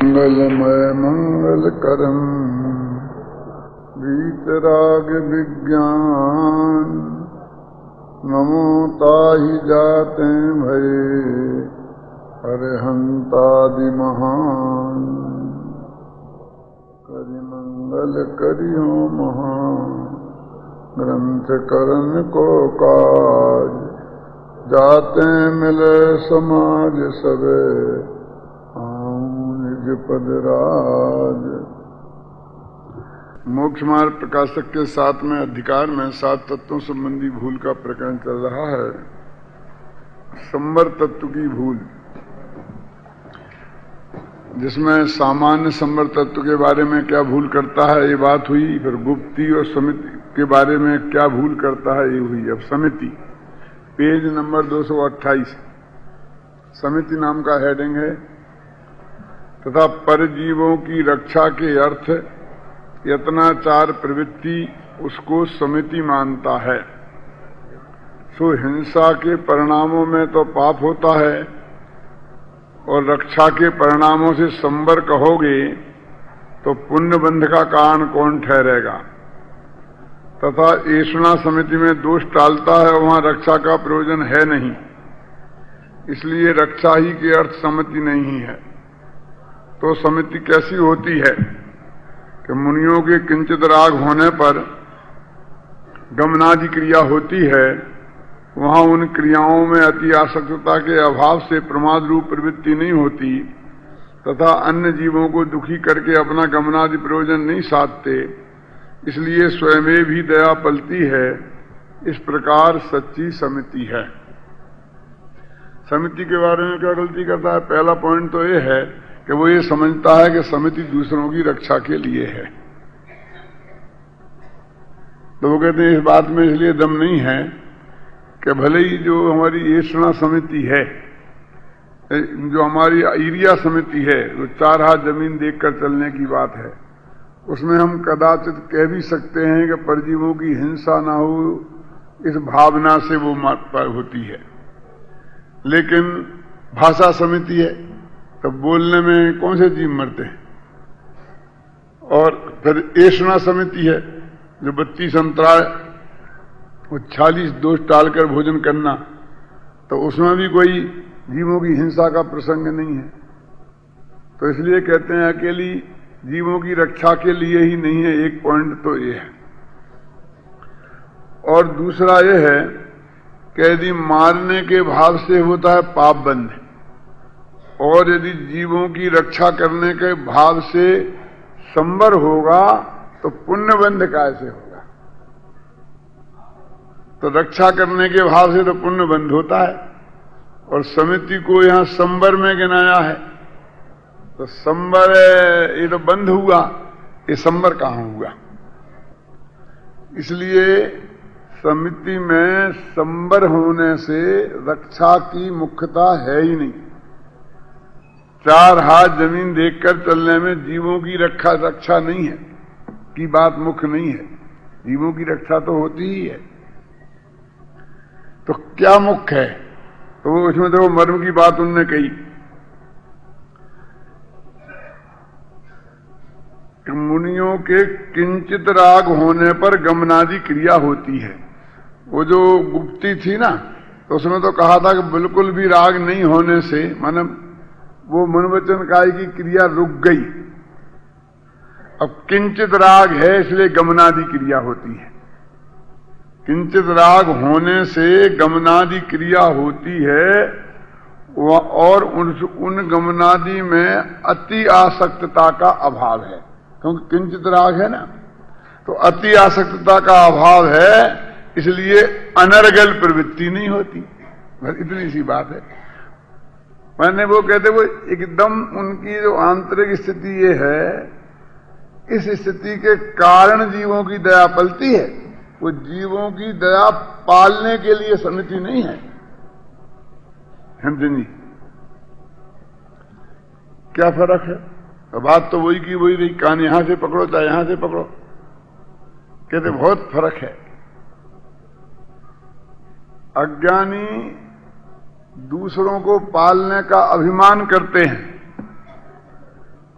मंगलमय मंगलकरं वीतराग विज्ञान नमो ताहि जाते भये अरहंतादि महान करि मंगल करियो महान ग्रंथ करन को काज जाते मिले समाज सबे निज पद राज। मोक्ष मार्ग प्रकाशक के 7वें अधिकार में 7 तत्वों संबंधी भूल का प्रकरण चल रहा है। संवर तत्व की भूल, जिसमें सामान्य संवर तत्व के बारे में क्या भूल करता है ये बात हुई, फिर गुप्ती और समिति के बारे में क्या भूल करता है ये हुई। अब समिति, पेज नंबर 228, समिति नाम का हेडिंग है। तथा परजीवों की रक्षा के अर्थ यत्नाचार प्रवृत्ति उसको समिति मानता है। सो हिंसा के परिणामों में तो पाप होता है और रक्षा के परिणामों से संवर कहोगे तो पुण्य बंध का कारण कौन ठहरेगा। तथा ऐषणा समिति में दोष टालता है, वहां रक्षा का प्रयोजन है नहीं, इसलिए रक्षा ही के अर्थ समिति नहीं है। तो समिति कैसी होती है कि मुनियों के किंचित राग होने पर गमनादि क्रिया होती है, वहां उन क्रियाओं में अति आसक्तता के अभाव से प्रमाद रूप प्रवृत्ति नहीं होती तथा अन्य जीवों को दुखी करके अपना गमनादि प्रयोजन नहीं साधते, इसलिए स्वयं भी दया पलती है। इस प्रकार सच्ची समिति है। समिति के बारे में क्या गलती करता है? पहला पॉइंट तो ये है कि वो ये समझता है कि समिति दूसरों की रक्षा के लिए है। तो वो कहते हैं इस बात में इसलिए दम नहीं है कि भले ही जो हमारी ऐषणा समिति है, जो हमारी एरिया समिति है, जो 4 हाथ जमीन देखकर चलने की बात है, उसमें हम कदाचित कह भी सकते हैं कि परजीवों की हिंसा ना हो, इस भावना से वो होती है। लेकिन भाषा समिति है, तो बोलने में कौन से जीव मरते हैं। और फिर ऐषणा समिति है, जो 32 अंतराय वो 40 दोष टालकर भोजन करना, तो उसमें भी कोई जीवों की हिंसा का प्रसंग नहीं है। तो इसलिए कहते हैं अकेली जीवों की रक्षा के लिए ही नहीं है। एक पॉइंट तो ये है। और दूसरा ये है कि यदि मारने के भाव से होता है पाप बंध, और यदि जीवों की रक्षा करने के भाव से संवर होगा तो पुण्य बंध कैसे होगा। तो रक्षा करने के भाव से तो पुण्य बंध होता है, और समिति को यहां संवर में गिनाया है। तो संवर ये तो बंध हुआ, ये संवर कहां हुआ। इसलिए समिति में संवर होने से रक्षा की मुख्यता है ही नहीं। 4 हाथ जमीन देखकर चलने में जीवों की रक्षा नहीं है की बात मुख्य नहीं है। जीवों की रक्षा तो होती ही है। तो क्या मुख्य है? तो वो उसमें तो मर्म की बात उनने कही कि मुनियों के किंचित राग होने पर गमनादि क्रिया होती है। वो जो गुप्ती थी ना, तो उसमें तो कहा था कि बिल्कुल भी राग नहीं होने से, माने वो मनवचन काय की क्रिया रुक गई। अब किंचित राग है इसलिए गमनादि क्रिया होती है। किंचित राग होने से गमनादि क्रिया होती है, और उन गमनादि में अति आसक्तता का अभाव है। क्योंकि किंचित राग है ना, तो अति आसक्तता का अभाव है, इसलिए अनर्गल प्रवृत्ति नहीं होती। बस इतनी सी बात है। मैंने वो कहते वो एकदम उनकी जो आंतरिक स्थिति ये है, इस स्थिति के कारण जीवों की दया पलती है। वो जीवों की दया पालने के लिए समिति नहीं है। समझे? क्या फर्क है? तो बात तो वही की वही रही। कान यहां से पकड़ो चाहे यहां से पकड़ो, कहते बहुत फर्क है। अज्ञानी दूसरों को पालने का अभिमान करते हैं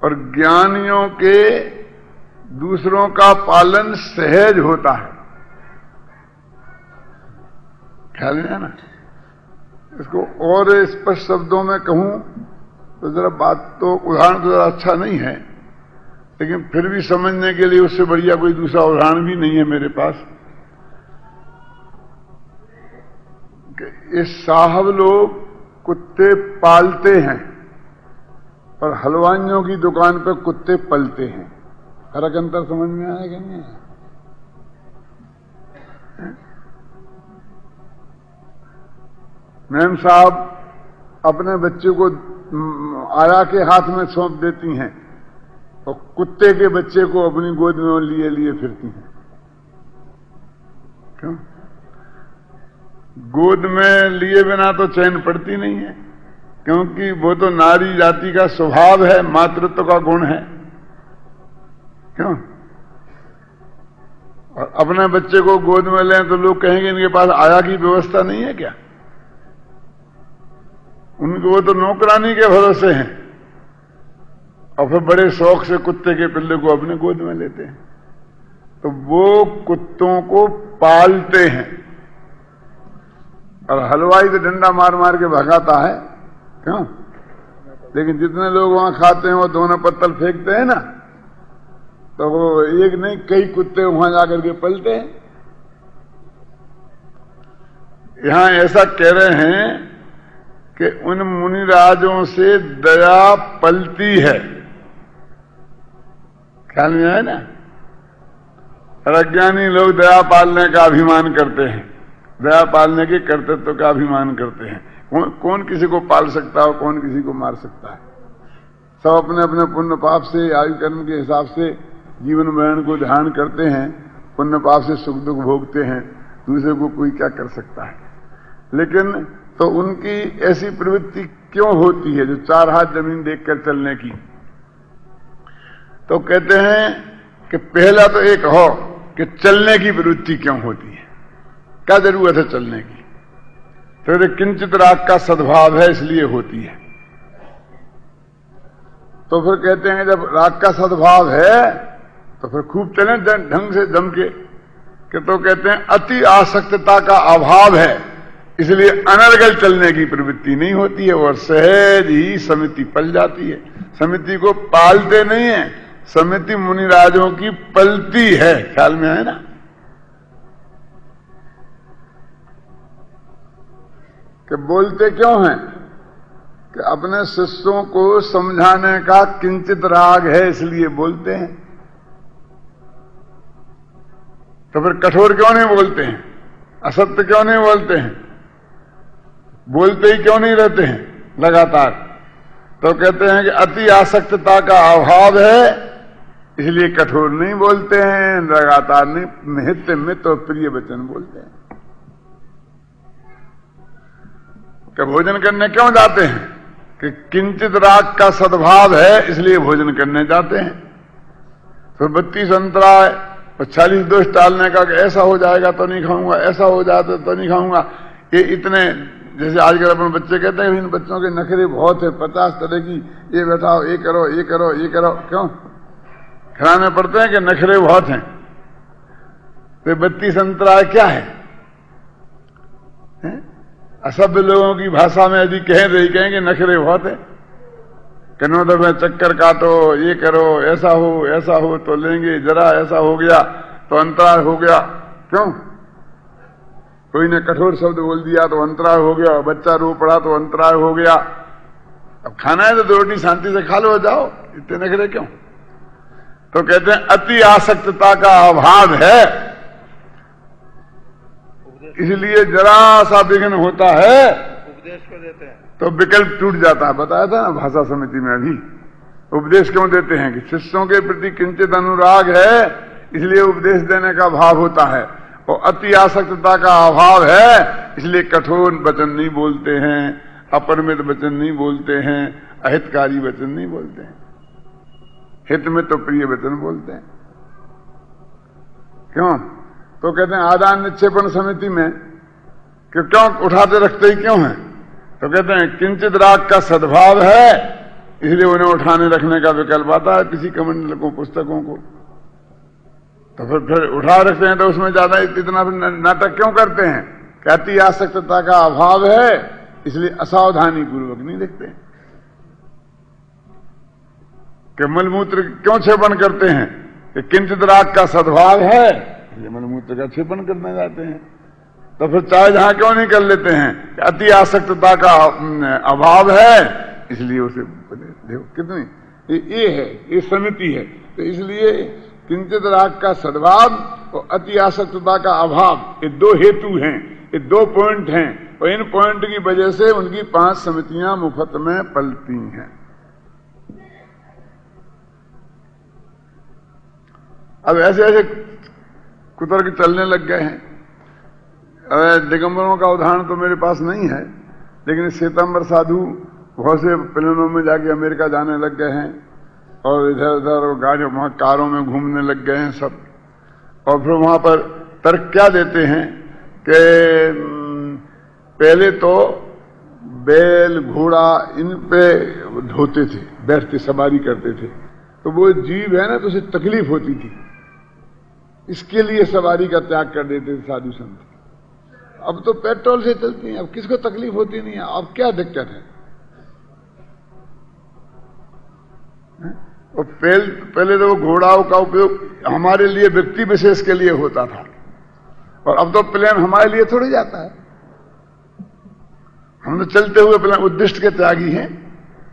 और ज्ञानियों के दूसरों का पालन सहज होता है। ख्याल है ना? इसको और स्पष्ट शब्दों में कहूं तो जरा बात तो उदाहरण तो जरा अच्छा नहीं है, लेकिन फिर भी समझने के लिए उससे बढ़िया कोई दूसरा उदाहरण भी नहीं है मेरे पास। ये साहब लोग कुत्ते पालते हैं और हलवाइयों की दुकान पर कुत्ते पलते हैं। फर्क अंतर समझ में आया कि नहीं है? मैम साहब अपने बच्चे को आया के हाथ में सौंप देती हैं और कुत्ते के बच्चे को अपनी गोद में लिए लिए फिरती हैं। क्यों? गोद में लिए बिना तो चैन पड़ती नहीं है, क्योंकि वो तो नारी जाति का स्वभाव है, मातृत्व का गुण है। क्यों? और अपने बच्चे को गोद में लें तो लोग कहेंगे इनके पास आया की व्यवस्था नहीं है क्या? उनको वो तो नौकरानी के भरोसे हैं और फिर बड़े शौक से कुत्ते के पिल्ले को अपने गोद में लेते हैं। तो वो कुत्तों को पालते हैं और हलवाई तो डंडा मार मार के भगाता है। क्यों? लेकिन जितने लोग वहां खाते हैं वो दोनों पत्तल फेंकते हैं ना, तो वो एक नहीं कई कुत्ते वहां जाकर के पलते हैं। यहां ऐसा कह रहे हैं कि उन मुनिराजों से दया पलती है। ख्याल में आए ना? और अज्ञानी लोग दया पालने का अभिमान करते हैं, दया पालने के कर्तृत्व का अभिमान करते हैं। कौन किसी को पाल सकता है और कौन किसी को मार सकता है? सब अपने अपने पुण्य पाप से, आयु कर्म के हिसाब से जीवन मरण को ध्यान करते हैं, पुण्य पाप से सुख दुख भोगते हैं। दूसरे को कोई क्या कर सकता है? लेकिन तो उनकी ऐसी प्रवृत्ति क्यों होती है जो चार हाथ जमीन देखकर चलने की? तो कहते हैं कि पहला तो एक हो कि चलने की प्रवृत्ति क्यों होती है, क्या जरूरत है चलने की? तो किंचित राग का सद्भाव है इसलिए होती है। तो फिर कहते हैं जब राग का सद्भाव है तो फिर खूब चलें ढंग से जम के। कि तो कहते हैं अति आसक्तता का अभाव है इसलिए अनर्गल चलने की प्रवृत्ति नहीं होती है और सहज ही समिति पल जाती है। समिति को पालते नहीं है, समिति मुनिराजों की पलती है। ख्याल में है ना? कि बोलते क्यों हैं? कि अपने शिष्यों को समझाने का किंचित राग है इसलिए बोलते हैं। तो फिर कठोर क्यों नहीं बोलते हैं? असत्य क्यों नहीं बोलते हैं? बोलते ही क्यों नहीं रहते हैं लगातार? तो कहते हैं कि अति आसक्तता का अभाव है इसलिए कठोर नहीं बोलते हैं, लगातार नहीं, निहित मित और प्रिय वचन बोलते हैं। कि भोजन करने क्यों जाते हैं? कि किंचित राग का सद्भाव है इसलिए भोजन करने जाते हैं। फिर 32 अंतराय और 40 दोष टालने का कि ऐसा हो जाएगा तो नहीं खाऊंगा, ऐसा हो जाता तो नहीं खाऊंगा। ये इतने, जैसे आजकल अपने बच्चे कहते हैं इन बच्चों के नखरे बहुत है, 50 तरह की, ये बैठाओ, ये करो, ये करो, ये करो। क्यों खिलाने पड़ते हैं कि नखरे बहुत हैं? तो 32 अंतराय क्या है? असभ्य लोगों की भाषा में यदि कहेंगे नखरे बहुत है। कन्नों दफे चक्कर काटो, ये करो, ऐसा हो तो लेंगे, जरा ऐसा हो गया तो अंतराय हो गया। क्यों? कोई ने कठोर शब्द बोल दिया तो अंतराय हो गया, बच्चा रो पड़ा तो अंतराय हो गया। अब खाना है तो 2 रोटी शांति से खा लो, जाओ, इतने नखरे क्यों? तो कहते हैं अति आसक्तता का अभाव है इसलिए जरा सा विघ्न होता है, उपदेश को देते हैं तो विकल्प टूट जाता है। बताया था ना भाषा समिति में अभी। उपदेश क्यों देते हैं? कि शिष्यों के प्रति किंचित अनुराग है इसलिए उपदेश देने का भाव होता है, और अति आसक्तता का अभाव है इसलिए कठोर वचन नहीं बोलते हैं, अपरिमित वचन नहीं बोलते हैं, अहितकारी वचन नहीं बोलते हैं, हित में तो प्रिय वचन बोलते हैं। क्यों? तो कहते हैं आदान निक्षेपण समिति में कि क्यों उठाते रखते ही क्यों है? तो कहते हैं किंचित राग का सद्भाव है इसलिए उन्हें उठाने रखने का विकल्प आता है किसी कमंडल को, पुस्तकों को। तो फिर उठा रखते हैं तो उसमें ज्यादा इतना नाटक क्यों करते हैं? कि अति आसक्तता का अभाव है, इसलिए असावधानी पूर्वक नहीं देखते। कि मलमूत्र क्यों क्षेपण करते हैं? कि किंचित राग का सद्भाव है, इसलिए मलमूत्र का क्षेपण करने जाते हैं। तो फिर चाय जहां क्यों नहीं कर लेते हैं? कि अति आसक्तता का अभाव है, इसलिए उसे देखो कितनी ये है, ये समिति है। तो इसलिए किंचित राग का सद्भाव और अति आसक्तता का अभाव, ये दो हेतु हैं, ये दो पॉइंट हैं, और इन पॉइंट की वजह से उनकी 5 समितियां मुफ्त में पलती हैं। अब ऐसे ऐसे कुतर के चलने लग गए हैं। दिगंबरों का उदाहरण तो मेरे पास नहीं है, लेकिन श्वेतांबर साधु बहुत से प्लेनों में जाके अमेरिका जाने लग गए हैं, और इधर उधर गाड़ियों वहां कारों में घूमने लग गए हैं सब। और फिर वहां पर तर्क क्या देते हैं कि पहले तो बैल घोड़ा इन पे ढोते थे, बैठते सवारी करते थे, तो वो जीव है ना, तो उसे तकलीफ होती थी, इसके लिए सवारी का त्याग कर देते थे साधु संत। अब तो पेट्रोल से चलती हैं, अब किसको तकलीफ होती नहीं है, अब क्या दिक्कत है? और पहले तो वो घोड़ाओं का उपयोग हमारे लिए व्यक्ति विशेष के लिए होता था, और अब तो प्लेन हमारे लिए थोड़ी जाता है। हम तो चलते हुए प्लेन उद्दिष्ट के त्यागी हैं,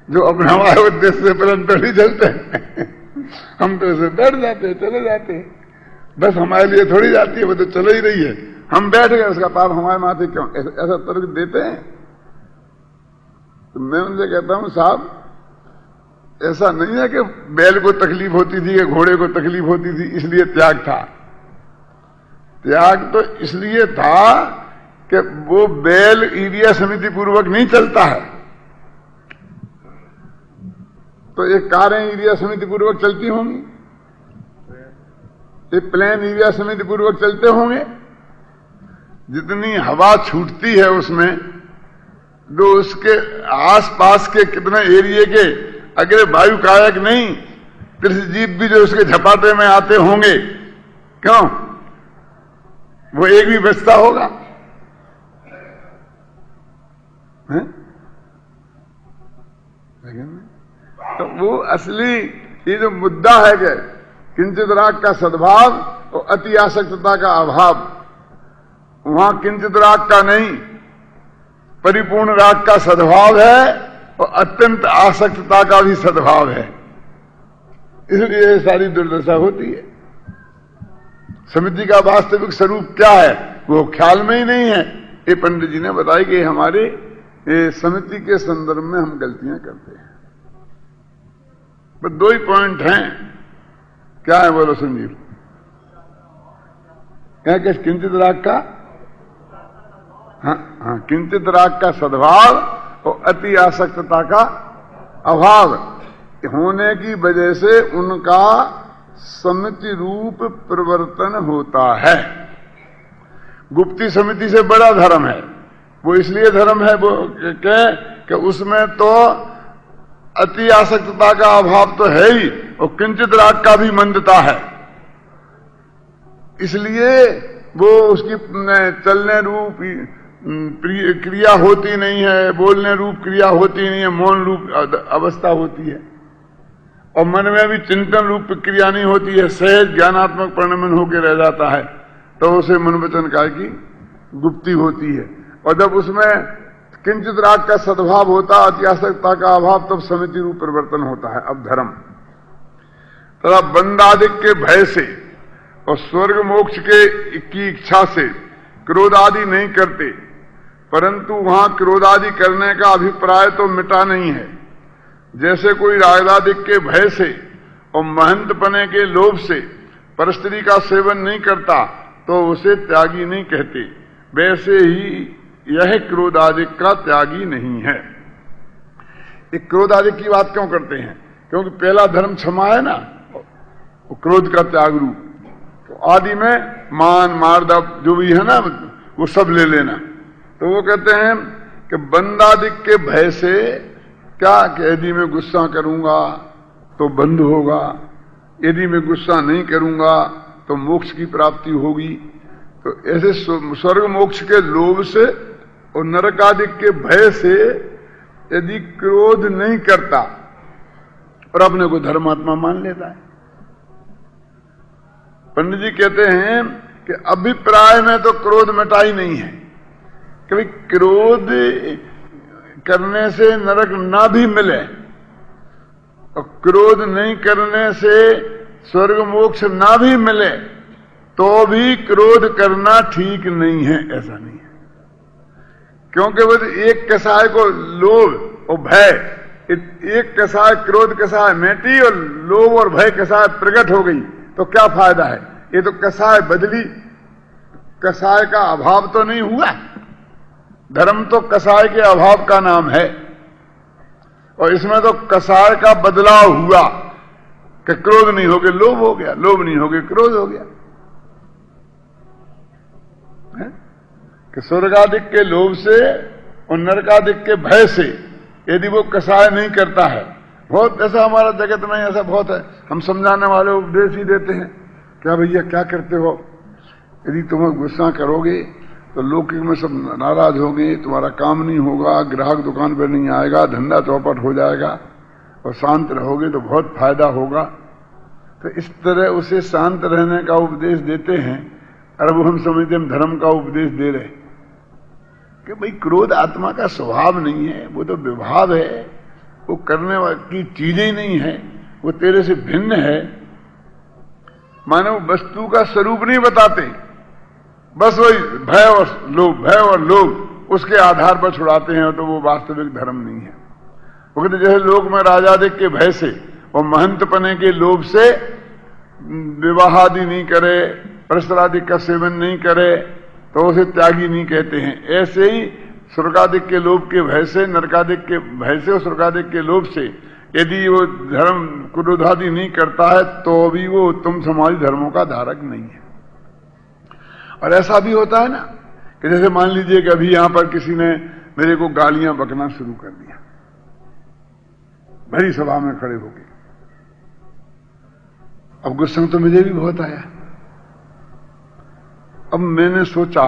जो अपने हमारे उद्देश्य से प्लेन थोड़ी चलते हैं। हम तो उसे बैठ जाते हैं, चले जाते हैं, बस हमारे लिए थोड़ी जाती है, वो तो चल ही रही है, हम बैठ गए, उसका पाप हमारे माथे क्यों? ऐसा तर्क देते हैं। तो मैं उनसे कहता हूं, साहब ऐसा नहीं है कि बैल को तकलीफ होती थी कि घोड़े को तकलीफ होती थी इसलिए त्याग था। त्याग तो इसलिए था कि वो बैल ईरिया समिति पूर्वक नहीं चलता है। तो ये कारें ईरिया समिति पूर्वक चलती होंगी, ये प्लेन ईरिया समिति पूर्वक चलते होंगे। जितनी हवा छूटती है उसमें, जो उसके आसपास के कितने एरिए के अगर वायु कायक नहीं, कृषिजीव भी जो उसके झपाटे में आते होंगे, क्यों? वो एक भी बचता होगा है? तो वो असली ये जो मुद्दा है कि किंचित राग का सद्भाव और अति आसक्तता का अभाव, वहां किंचित राग का नहीं, परिपूर्ण राग का सद्भाव है और अत्यंत आसक्तता का भी सद्भाव है। इसलिए सारी दुर्दशा होती है। समिति का वास्तविक स्वरूप क्या है वो ख्याल में ही नहीं है। ये पंडित जी ने बताया कि हमारे समिति के संदर्भ में हम गलतियां करते हैं। बस 2 ही पॉइंट हैं। क्या है बोलो संजीव? क्या कि किंचित राग का, हाँ, किंचित राग का सद्भाव और अति आसक्तता का अभाव होने की वजह से उनका समिति रूप परिवर्तन होता है। गुप्ती समिति से बड़ा धर्म है। वो इसलिए धर्म है वो कि उसमें तो अति आसक्तता का अभाव तो है ही, और किंचित राग का भी मंदता है। इसलिए वो उसकी चलने रूप क्रिया होती नहीं है, बोलने रूप क्रिया होती नहीं है, मौन रूप अवस्था होती है, और मन में भी चिंतन रूप क्रिया नहीं होती है, सहज ज्ञानात्मक परिणमन होकर रह जाता है। तो उसे मनवचन काय की गुप्ती होती है। और जब उसमें किंचित राग का सद्भाव होता, अति आसक्तता का अभाव, तब समिति रूप परिवर्तन होता है। अब धर्म तथा बंदादिक के भय से और स्वर्ग मोक्ष की इच्छा से क्रोध आदि नहीं करते, परंतु वहां क्रोध आदि करने का अभिप्राय तो मिटा नहीं है। जैसे कोई राजदादिक के भय से और महंत पने के लोभ से परस्त्री का सेवन नहीं करता तो उसे त्यागी नहीं कहते, वैसे ही यह क्रोधादिक का त्यागी नहीं है। एक क्रोधादिक की बात क्यों करते हैं? क्योंकि पहला धर्म क्षमा है ना, क्रोध का त्याग रूप। तो आदि में मान मार्दव जो भी है ना, वो सब ले लेना। तो वो कहते हैं कि बंदादिक के भय से क्या कि यदि मैं गुस्सा करूंगा तो बंद होगा, यदि मैं गुस्सा नहीं करूंगा तो मोक्ष की प्राप्ति होगी। तो ऐसे स्वर्ग मोक्ष के लोभ से और नरकादिक के भय से यदि क्रोध नहीं करता और अपने को धर्मात्मा मान लेता है। पंडित जी कहते हैं कि अभिप्राय में तो क्रोध मिटा ही नहीं है। कभी क्रोध करने से नरक ना भी मिले और क्रोध नहीं करने से स्वर्ग मोक्ष ना भी मिले तो भी क्रोध करना ठीक नहीं है, ऐसा नहीं है। क्योंकि वो एक कसाय को लोभ और भय, एक कसाय क्रोध कसाय मेटी और लोभ और भय कसाय प्रकट हो गई तो क्या फायदा है? ये तो कसाय बदली, कसाय का अभाव तो नहीं हुआ। धर्म तो कसाय के अभाव का नाम है और इसमें तो कसाय का बदलाव हुआ कि क्रोध नहीं हो गया लोभ हो गया, लोभ नहीं हो गया क्रोध हो गया। कि स्वर्गादिक के लोभ से और नरकादिक के भय से यदि वो कसाय नहीं करता है, बहुत ऐसा हमारा जगत में ऐसा बहुत है। हम समझाने वाले उपदेश ही देते हैं, क्या भैया क्या करते हो, यदि तुम गुस्सा करोगे तो लौकिक में सब नाराज होंगे, तुम्हारा काम नहीं होगा, ग्राहक दुकान पर नहीं आएगा, धंधा चौपट हो जाएगा, और शांत रहोगे तो बहुत फायदा होगा। तो इस तरह उसे शांत रहने का उपदेश देते हैं और वो हम समझते हम धर्म का उपदेश दे रहे कि भाई क्रोध आत्मा का स्वभाव नहीं है, वो तो विभाव है, वो करने की चीजें ही नहीं है, वो तेरे से भिन्न है। मानव वस्तु का स्वरूप नहीं बताते, बस वही भय और लोभ उसके आधार पर छुड़ाते हैं, तो वो वास्तविक धर्म नहीं है। वो कहते जैसे लोक में राजादिक के भय से और महंत पने के लोभ से विवाह आदि नहीं करे, परस्परादिक का सेवन नहीं करे तो उसे त्यागी नहीं कहते हैं। ऐसे ही स्वर्गादिक के लोभ के भय से, नरकादिक के भय से और स्वर्गादिक के लोभ से यदि वो धर्म क्रोधादि नहीं करता है तो भी वो उत्तम समाज धर्मों का धारक नहीं है। और ऐसा भी होता है ना कि जैसे मान लीजिए कि अभी यहां पर किसी ने मेरे को गालियां बकना शुरू कर दिया भरी सभा में खड़े होके। अब गुस्सा तो मुझे भी बहुत आया। अब मैंने सोचा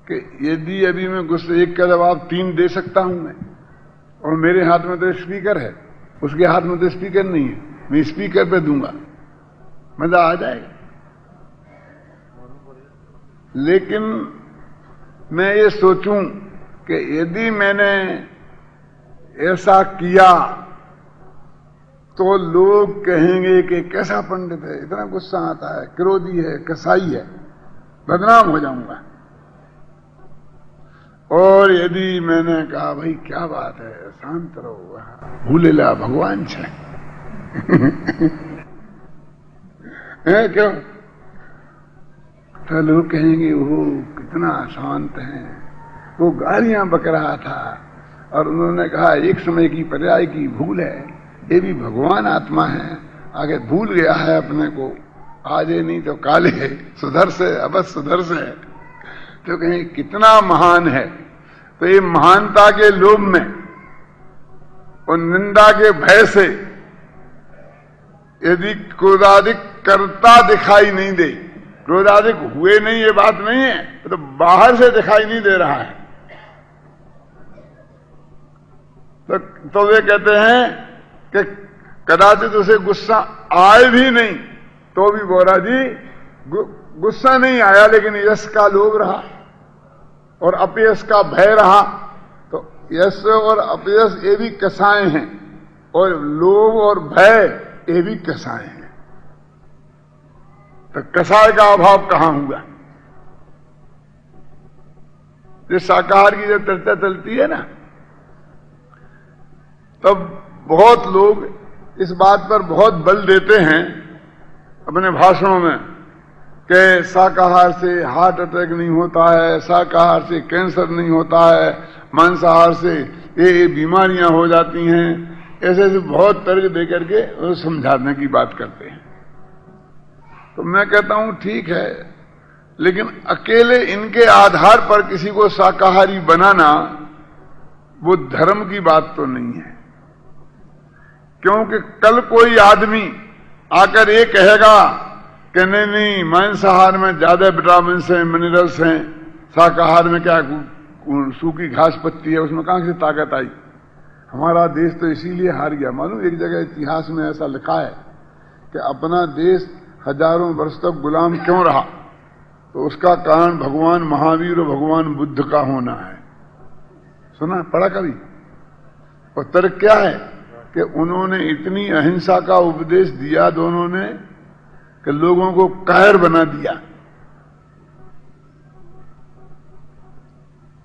कि यदि अभी मैं गुस्से एक का जवाब 3 दे सकता हूं मैं, और मेरे हाथ में तो स्पीकर है, उसके हाथ में तो स्पीकर नहीं है, मैं स्पीकर पे दूंगा, मजा आ जाएगा। लेकिन मैं ये सोचूं कि यदि मैंने ऐसा किया तो लोग कहेंगे कि कैसा पंडित है, इतना गुस्सा आता है, क्रोधी है, कसाई है, बदनाम हो जाऊंगा। और यदि मैंने कहा भाई क्या बात है, शांत रहो, भूलेला भगवान छे है क्यों, तो लोग कहेंगे वो कितना शांत है, वो गालियां बक रहा था और उन्होंने कहा एक समय की पर्याय की भूल है, ये भी भगवान आत्मा है, आगे भूल गया है अपने को, आज ये नहीं तो काले, सुधर से अबस सुधर से। तो कहें कितना महान है। तो ये महानता के लोभ में और निंदा के भय से यदि क्रोधादिक करता दिखाई नहीं दे, क्रोधादिक हुए नहीं ये बात नहीं है, तो बाहर से दिखाई नहीं दे रहा है, तो वे कहते हैं कि कदाचित उसे गुस्सा आए भी नहीं तो भी बोरा जी गुस्सा नहीं आया, लेकिन यश का लोभ रहा और अपयश का भय रहा। तो यश और अपयश ये भी कसाए हैं और लोभ और भय ये भी कसाए हैं। तो कसाय का अभाव कहां हुआ? जो शाकाहार की जब चर्चा चलती है ना, तब बहुत लोग इस बात पर बहुत बल देते हैं अपने भाषणों में कि शाकाहार से हार्ट अटैक नहीं होता है, शाकाहार से कैंसर नहीं होता है, मांसाहार से ये बीमारियां हो जाती हैं, ऐसे ऐसे बहुत तर्क दे करके वो समझाने की बात करते हैं। तो मैं कहता हूं ठीक है, लेकिन अकेले इनके आधार पर किसी को शाकाहारी बनाना वो धर्म की बात तो नहीं है। क्योंकि कल कोई आदमी आकर ये कहेगा कि नहीं नहीं मांसाहार में ज्यादा विटामिन हैं, मिनरल्स हैं, शाकाहार में क्या सूखी घास पत्ती है, उसमें कहां से ताकत आई। हमारा देश तो इसीलिए हार गया। मालूम एक जगह इतिहास में ऐसा लिखा है कि अपना देश हजारों वर्ष तक गुलाम क्यों रहा, तो उसका कारण भगवान महावीर और भगवान बुद्ध का होना है। सुना पढ़ा कभी? और तर्क क्या है कि उन्होंने इतनी अहिंसा का उपदेश दिया दोनों ने कि लोगों को कायर बना दिया।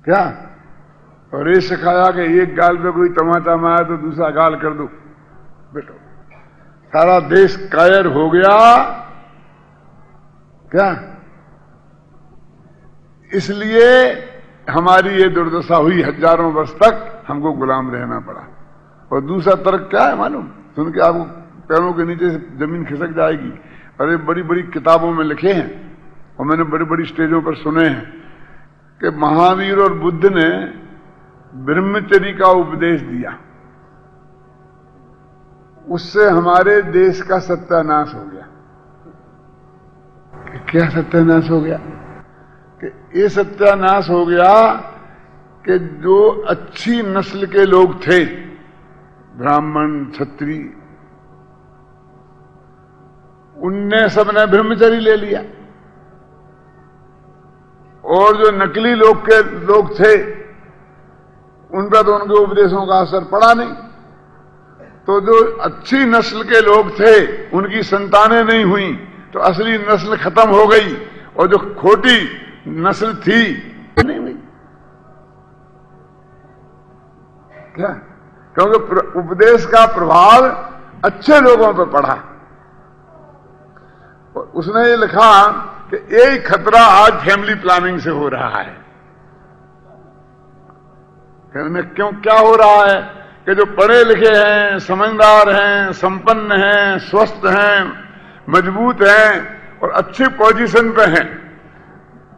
क्या? और ये सिखाया कि एक गाल पे कोई तमाचा मारा तो दूसरा गाल कर दो बेटो। सारा देश कायर हो गया। क्या? इसलिए हमारी ये दुर्दशा हुई, हजारों वर्ष तक हमको गुलाम रहना पड़ा। और दूसरा तर्क क्या है मालूम? सुन के आपको पैरों के नीचे से जमीन खिसक जाएगी। अरे बड़ी बड़ी किताबों में लिखे हैं और मैंने बड़ी बड़ी स्टेजों पर सुने हैं कि महावीर और बुद्ध ने ब्रह्मचर्य का उपदेश दिया, उससे हमारे देश का सत्यानाश हो गया। क्या सत्यानाश हो गया? कि ये सत्यानाश हो गया कि जो अच्छी नस्ल के लोग थे, ब्राह्मण क्षत्रिय, उनने सबने ब्रह्मचर्य ले लिया और जो नकली लोग थे उन पर तो उनके उपदेशों का असर पड़ा नहीं। तो जो अच्छी नस्ल के लोग थे उनकी संतानें नहीं हुई तो असली नस्ल खत्म हो गई, और जो खोटी नस्ल थी नहीं हुई। क्या? क्योंकि उपदेश का प्रभाव अच्छे लोगों पर पड़ा। और उसने ये लिखा कि यही खतरा आज फैमिली प्लानिंग से हो रहा है। क्यों क्या हो रहा है कि जो पढ़े लिखे हैं, समझदार हैं, संपन्न हैं, स्वस्थ हैं, मजबूत हैं और अच्छे पोजीशन पे हैं,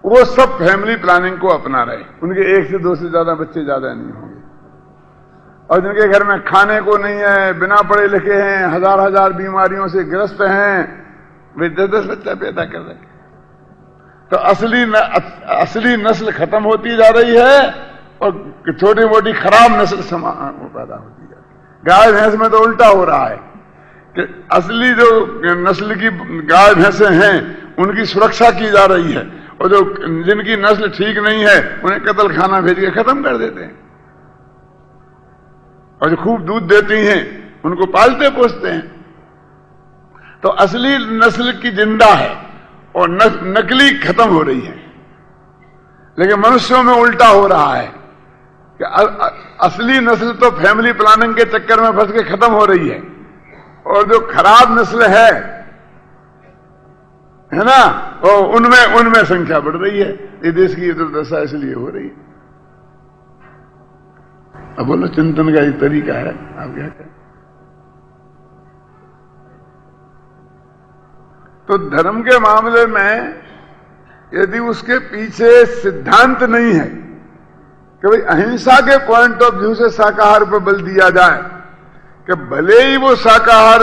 वो सब फैमिली प्लानिंग को अपना रहे। उनके एक से दो से ज्यादा बच्चे ज्यादा नहीं होंगे। और जिनके घर में खाने को नहीं है, बिना पढ़े लिखे हैं, हजार हजार बीमारियों से ग्रस्त हैं, वे 10-10 बच्चा पैदा कर रहे। तो असली नस्ल खत्म होती जा रही है और छोटी मोटी खराब नस्ल पैदा होती है। गाय भैंस में तो उल्टा हो रहा है कि असली जो नस्ल की गाय भैंसे हैं उनकी सुरक्षा की जा रही है, और जो जिनकी नस्ल ठीक नहीं है उन्हें कत्ल खाना भेज के खत्म कर देते हैं। और जो खूब दूध देती हैं उनको पालते पोसते हैं। तो असली नस्ल की जिंदा है और नकली खत्म हो रही है। लेकिन मनुष्यों में उल्टा हो रहा है कि असली नस्ल तो फैमिली प्लानिंग के चक्कर में फंस के खत्म हो रही है, और जो खराब नस्ल है ना, वो उनमें संख्या बढ़ रही है। ये देश की दुर्दशा इसलिए हो रही है। अब बोलो, चिंतन का एक तरीका है, आप क्या करें? तो धर्म के मामले में यदि उसके पीछे सिद्धांत नहीं है कि भाई अहिंसा के पॉइंट ऑफ व्यू से शाकाहार पर बल दिया जाए कि भले ही वो शाकाहार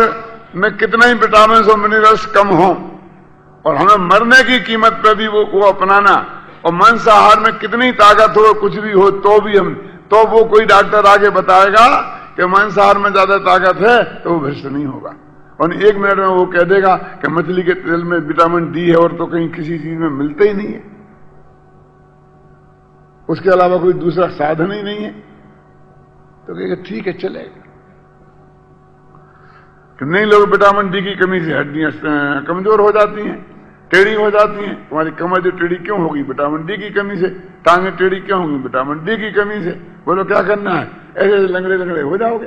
में कितना ही विटामिन और मिनरल्स कम हो और हमें मरने की कीमत पर भी वो अपनाना, और मांसाहार में कितनी ताकत हो, कुछ भी हो, तो वो कोई डॉक्टर आगे बताएगा कि मांसाहार में ज्यादा ताकत है तो वो भ्रष्ट नहीं होगा। और 1 मिनट में वो कह देगा कि मछली के तेल में विटामिन डी है और तो कहीं किसी चीज में मिलता ही नहीं है, उसके अलावा कोई दूसरा साधन ही नहीं है। तो कहेगा ठीक है चलेगा। कि नहीं, लोग विटामिन डी की कमी से हड्डियां कमजोर हो जाती हैं, टेढ़ी हो जाती हैं। तुम्हारी कमर जो टेढ़ी क्यों होगी? विटामिन डी की कमी से। टांगें टेढ़ी क्यों होंगी? विटामिन डी की कमी से। बोलो क्या करना है? ऐसे लंगड़े लंगड़े हो जाओगे।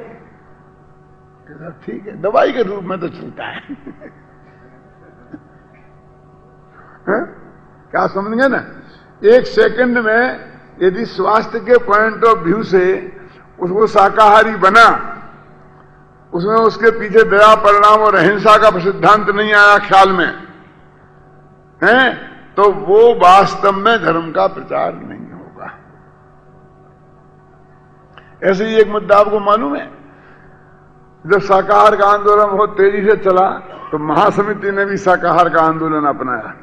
ठीक है, दवाई के रूप में तो चलता है। क्या समझेंगे ना? 1 सेकंड में यदि स्वास्थ्य के पॉइंट ऑफ व्यू से उसको शाकाहारी बना, उसमें उसके पीछे दया, परिणाम और अहिंसा का सिद्धांत नहीं आया ख्याल में है, तो वो वास्तव में धर्म का प्रचार नहीं होगा। ऐसे ही एक मुद्दा आपको मालूम है, जब शाकाहार का आंदोलन बहुत तेजी से चला तो महासमिति ने भी शाकाहार का आंदोलन अपनाया।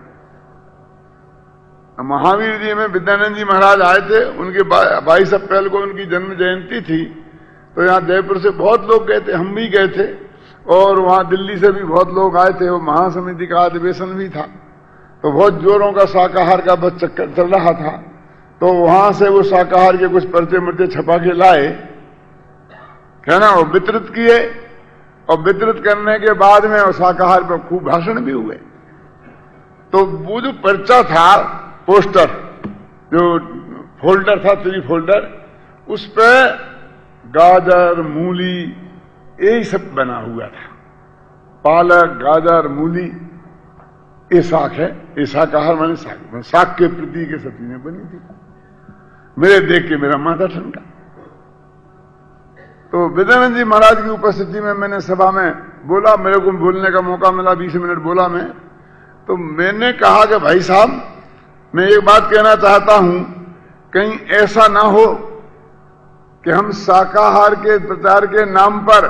महावीर जी में विद्यानंद जी महाराज आए थे, उनके 22 अप्रैल को उनकी जन्म जयंती थी, तो यहाँ जयपुर से बहुत लोग गए थे, हम भी गए थे, और वहां दिल्ली से भी बहुत लोग आए थे। वो महासमिति का अधिवेशन भी था, तो बहुत जोरों का शाकाहार का बस चक्कर चल रहा था। तो वहां से वो शाकाहार के कुछ पर्चे मर्चे छपा के लाए, है ना, वो वितरित किए, और वितरित करने के बाद में वो शाकाहार पर खूब भाषण भी हुए। तो वो जो पर्चा था, पोस्टर, जो फोल्डर था, 3 फोल्डर, उस पर गाजर, मूली, यही सब बना हुआ था। पालक, गाजर, मूली, ये शाक है, ये शाकाहार माने शाक, शाक के प्रति के सब चीजें बनी थी। मेरे देख के मेरा माथा ठनका। तो विद्यानंद जी महाराज की उपस्थिति में मैंने सभा में बोला, मेरे को बोलने का मौका मिला, 20 मिनट बोला मैं। तो मैंने कहा कि भाई साहब, मैं एक बात कहना चाहता हूं, कहीं ऐसा ना हो कि हम शाकाहार के प्रचार के नाम पर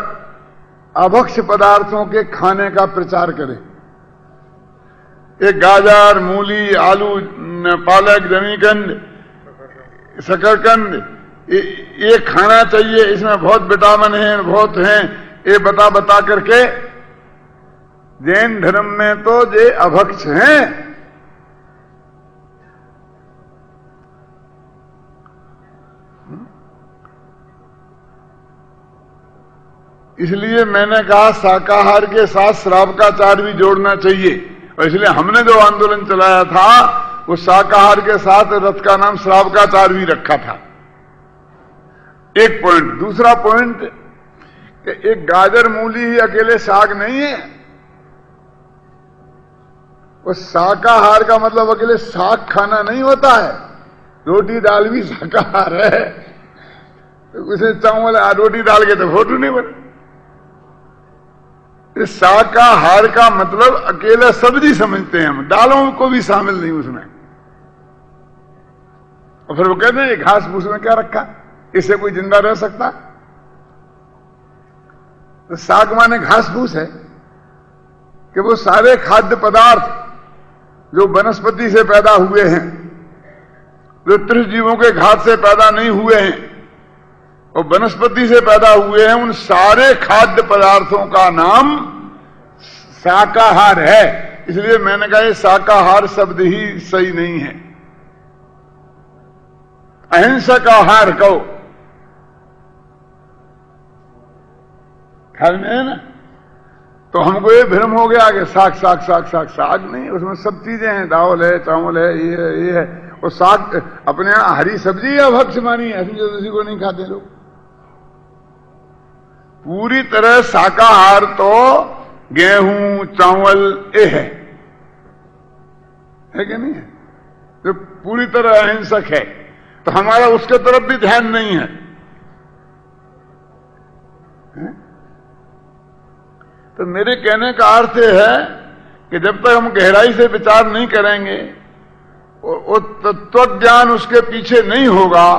अभक्ष्य पदार्थों के खाने का प्रचार करें। एक गाजर, मूली, आलू, पालक, जमीकंद, शकरकंद, ये खाना चाहिए, इसमें बहुत विटामिन है, बहुत हैं, ये बता बता करके जैन धर्म में तो ये अभक्ष्य हैं। इसलिए मैंने कहा शाकाहार के साथ श्रावकाचार भी जोड़ना चाहिए, और इसलिए हमने जो आंदोलन चलाया था वो शाकाहार के साथ रथ का नाम श्रावकाचार भी रखा था। एक पॉइंट। दूसरा पॉइंट, कि एक गाजर मूली ही अकेले शाक नहीं है। वो शाकाहार का मतलब अकेले शाक खाना नहीं होता है, रोटी दाल भी शाकाहार है। तो उसे चावल रोटी दाल के तो फोटो नहीं बने। शाकाहार का मतलब अकेला सब्जी समझते हैं हम, दालों को भी शामिल नहीं उसमें। और फिर वो कहते हैं घास फूस में क्या रखा, इससे कोई जिंदा रह सकता? तो शाक माने घास फूस है कि वो सारे खाद्य पदार्थ जो वनस्पति से पैदा हुए हैं, जो त्रिजीवों के घात से पैदा नहीं हुए हैं और वनस्पति से पैदा हुए हैं, उन सारे खाद्य पदार्थों का नाम शाकाहार है। इसलिए मैंने कहा ये शाकाहार शब्द ही सही नहीं है, अहिंसक आहार कहो। ख्याल में है ना? तो हमको ये भ्रम हो गया कि साग साग साग साग साग नहीं, उसमें सब चीजें हैं, दावल है, चावल है, ये है। और साग अपने यहां हरी सब्जी या भक्ष्य मानी, ऐसी किसी को नहीं खाते लोग। पूरी तरह शाकाहार तो गेहूं, चावल ये है कि नहीं है? जो पूरी तरह अहिंसक है, तो हमारा उसके तरफ भी ध्यान नहीं है। तो मेरे कहने का अर्थ है कि जब तक हम गहराई से विचार नहीं करेंगे और तत्व ज्ञान उसके पीछे नहीं होगा,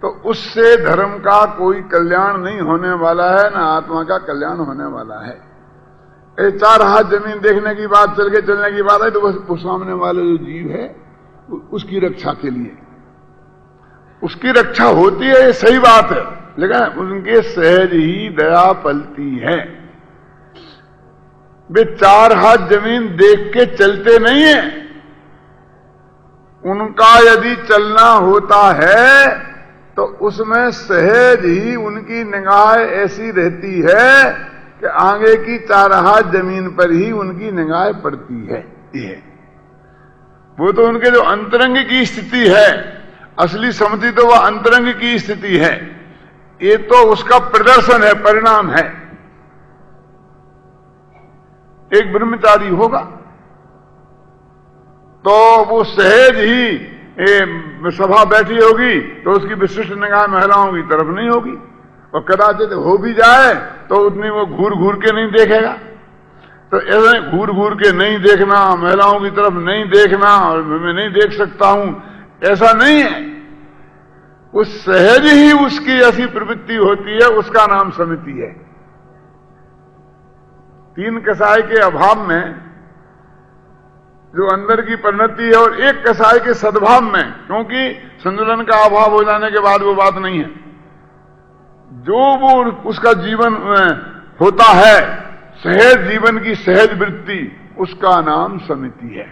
तो उससे धर्म का कोई कल्याण नहीं होने वाला है, ना आत्मा का कल्याण होने वाला है। 4 हाथ जमीन देखने की बात, चल के चलने की बात है, तो बस सामने वाले जो जीव है उसकी रक्षा के लिए, उसकी रक्षा होती है, ये सही बात है, लेकिन उनके सहज ही दया पलती है। वे 4 हाथ जमीन देख के चलते नहीं है। उनका यदि चलना होता है तो उसमें सहज ही उनकी निगाह ऐसी रहती है कि आगे की 4 हाथ जमीन पर ही उनकी निगाह पड़ती है। ये वो तो उनके जो अंतरंग की स्थिति है, असली समझी तो वह अंतरंग की स्थिति है, ये तो उसका प्रदर्शन है, परिणाम है। एक ब्रह्मचारी होगा तो वो सहज ही सभा बैठी होगी तो उसकी विशिष्ट निगाह महिलाओं की तरफ नहीं होगी, और कदाचित हो भी जाए तो उतनी वो घूर घूर के नहीं देखेगा। तो ऐसे घूर घूर के नहीं देखना, महिलाओं की तरफ नहीं देखना, और मैं नहीं देख सकता हूं, ऐसा नहीं है। उस सहज ही उसकी ऐसी प्रवृत्ति होती है, उसका नाम समिति है। तीन कसाय के अभाव में जो अंदर की परिणति है और एक कसाय के सद्भाव में, क्योंकि संतुलन का अभाव हो जाने के बाद वो बात नहीं है, जो वो उसका जीवन होता है, सहज जीवन की सहज वृत्ति, उसका नाम समिति है।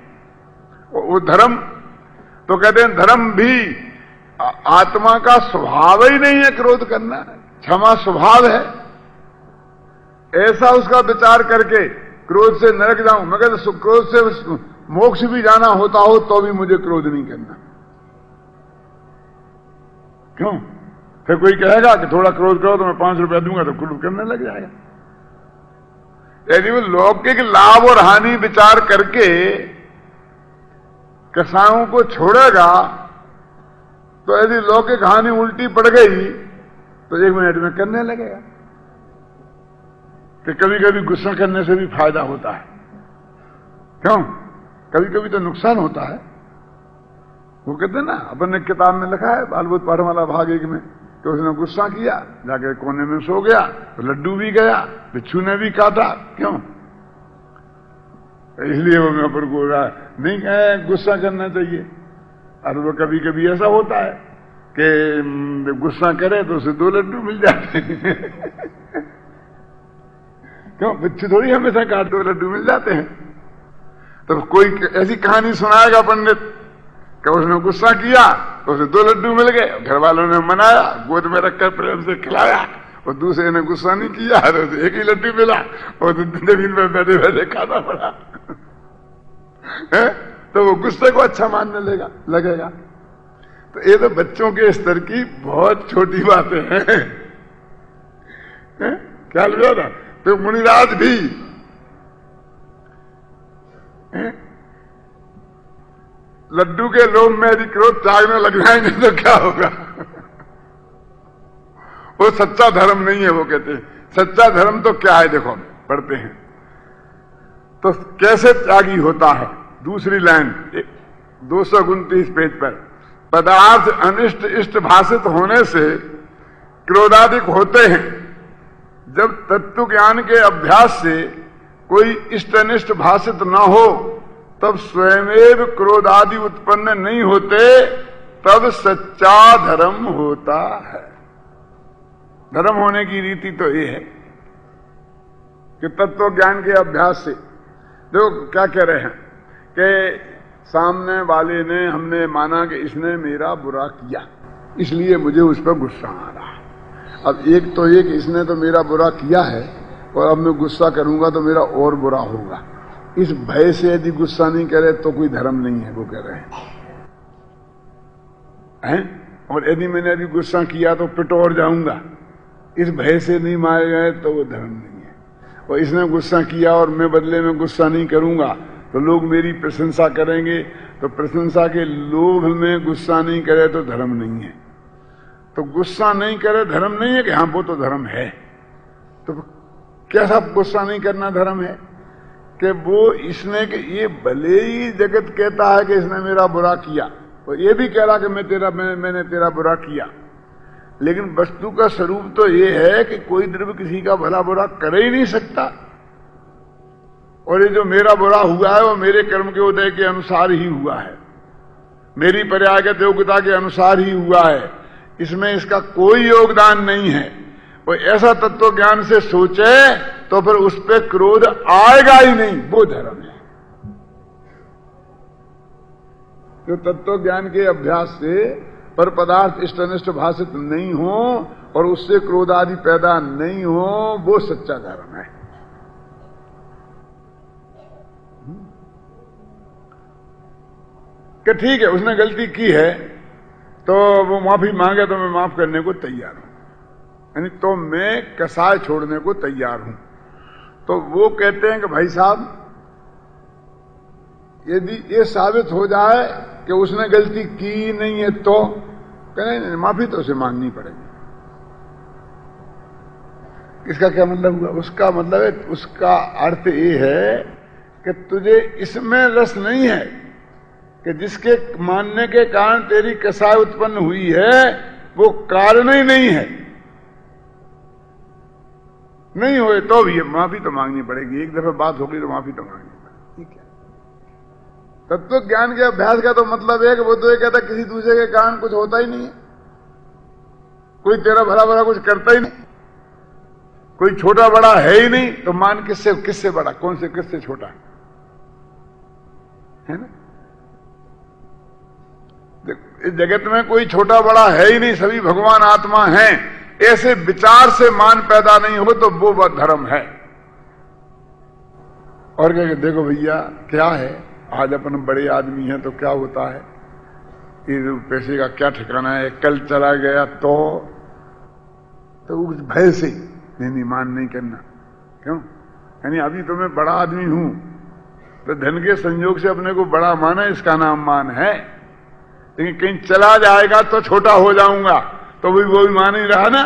वो धर्म तो कहते हैं धर्म भी आत्मा का स्वभाव ही नहीं है क्रोध करना, क्षमा स्वभाव है। ऐसा उसका विचार करके क्रोध से नरक जाऊं, मगर क्रोध से मोक्ष भी जाना होता हो तो भी मुझे क्रोध नहीं करना। क्यों? फिर कोई कहेगा कि थोड़ा क्रोध करो तो मैं 5 रुपया दूंगा, तो क्रोध करने लग जाएगा। यदि वो लौकिक लाभ और हानि विचार करके कसायों को छोड़ेगा, तो यदि लौकिक हानि उल्टी पड़ गई तो 1 मिनट में करने लगेगा। कि कभी कभी गुस्सा करने से भी फायदा होता है। क्यों? कभी कभी तो नुकसान होता है। वो कहते ना, अपन ने किताब में लिखा है बालबुद्ध पाठमाला भाग 1 में, तो उसने गुस्सा किया, जाके कोने में सो गया, तो लड्डू भी गया, बिच्छू ने भी काटा। क्यों? इसलिए वो मैं पर को नहीं कहे गुस्सा करना चाहिए। और वो कभी कभी ऐसा होता है कि गुस्सा करे तो उसे 2 लड्डू मिल जाते हैं। क्यों? बिच्छू थोड़ी हमेशा काट, 2 लड्डू मिल जाते हैं। तो कोई ऐसी कहानी सुनाएगा पंडित कि उसने गुस्सा किया तो उसे 2 लड्डू मिल गए, घर वालों ने मनाया, गोद में रखकर प्रेम से खिलाया, और दूसरे ने गुस्सा नहीं किया, तो 1 ही लड्डू मिला और जमीन में बैठे बैठे खाना पड़ा। तो वो गुस्से को अच्छा मानने लगेगा। तो ये तो बच्चों के स्तर की बहुत छोटी बातें हैं। क्या लिया था? तो मुनिराज भी लड्डू के लोभ में यदि क्रोध त्यागने लग जाएंगे तो क्या होगा? वो सच्चा धर्म नहीं है। वो कहते हैं सच्चा धर्म तो क्या है, देखो पढ़ते हैं तो कैसे त्यागी होता है। दूसरी लाइन 229 पेज पर, पदार्थ अनिष्ट इष्ट भाषित होने से क्रोधाधिक होते हैं। जब तत्व ज्ञान के अभ्यास से कोई इष्ट अनिष्ट भाषित न हो तब स्वयमेव क्रोध आदि उत्पन्न नहीं होते, तब सच्चा धर्म होता है। धर्म होने की रीति तो ये है कि तत्व ज्ञान के अभ्यास से, देखो क्या कह रहे हैं कि सामने वाले ने, हमने माना कि इसने मेरा बुरा किया, इसलिए मुझे उस पर गुस्सा आ रहा है। अब एक तो ये कि इसने तो मेरा बुरा किया है और अब मैं गुस्सा करूंगा तो मेरा और बुरा होगा। इस भय से यदि गुस्सा नहीं करे तो कोई धर्म नहीं है, वो कह रहे हैं। और यदि मैंने अभी गुस्सा किया तो पिटोर जाऊंगा, इस भय से नहीं मारे गए तो वो धर्म नहीं है। और इसने गुस्सा किया और मैं बदले में गुस्सा नहीं करूंगा तो लोग मेरी प्रशंसा करेंगे, तो प्रशंसा के लोभ में गुस्सा नहीं करे तो धर्म नहीं है। तो गुस्सा नहीं करे धर्म नहीं है कि हाँ वो तो धर्म है। तो कैसा गुस्सा नहीं करना धर्म है? कि वो इसने कि ये भले ही जगत कहता है कि इसने मेरा बुरा किया, तो ये भी कह रहा कि मैंने तेरा बुरा किया, लेकिन वस्तु का स्वरूप तो ये है कि कोई द्रव्य किसी का भला बुरा कर ही नहीं सकता। और ये जो मेरा बुरा हुआ है वो मेरे कर्म के उदय के अनुसार ही हुआ है, मेरी पर्यायगत योग्यता के अनुसार ही हुआ है, इसमें इसका कोई योगदान नहीं है। वो ऐसा तत्व ज्ञान से सोचे तो फिर उस पर क्रोध आएगा ही नहीं, वो धर्म है। जो तत्व ज्ञान के अभ्यास से पर पदार्थ इष्ट अनिष्ट भाषित नहीं हो और उससे क्रोध आदि पैदा नहीं हो, वो सच्चा धर्म है। कि ठीक है उसने गलती की है तो वो माफी मांगे तो मैं माफ करने को तैयार हूं, यानी तो मैं कसाय छोड़ने को तैयार हूं। तो वो कहते हैं कि भाई साहब यदि ये साबित हो जाए कि उसने गलती की नहीं है तो कहें माफी तो उसे मांगनी पड़ेगी। इसका क्या मतलब हुआ? उसका मतलब है, उसका अर्थ ये है कि तुझे इसमें रस नहीं है कि जिसके मानने के कारण तेरी कसाय उत्पन्न हुई है वो कारण ही नहीं है। नहीं हुए तो भी माफी तो मांगनी पड़ेगी, एक दफा बात होगी तो माफी तो मांगनी पड़ेगी। ठीक है, तत्व ज्ञान के अभ्यास का तो मतलब है कि वो तो ये कहता किसी दूसरे के कारण कुछ होता ही नहीं है, कोई तेरा भला भला कुछ करता ही नहीं, कोई छोटा बड़ा है ही नहीं, तो मान किससे बड़ा, कौन से किससे छोटा है ना? इस जगत में कोई छोटा बड़ा है ही नहीं, सभी भगवान आत्मा हैं, ऐसे विचार से मान पैदा नहीं हो तो वो धर्म है। और क्या देखो भैया क्या है, आज अपन बड़े आदमी हैं तो क्या होता है, ये पैसे का क्या ठिकाना है, कल चला गया तो उस भय से नहीं मान नहीं करना। क्यों? यानी अभी तो मैं बड़ा आदमी हूं तो धन के संयोग से अपने को बड़ा माना, इसका नाम मान है, लेकिन कहीं चला जाएगा तो छोटा हो जाऊंगा तो वो भी मान ही रहा ना,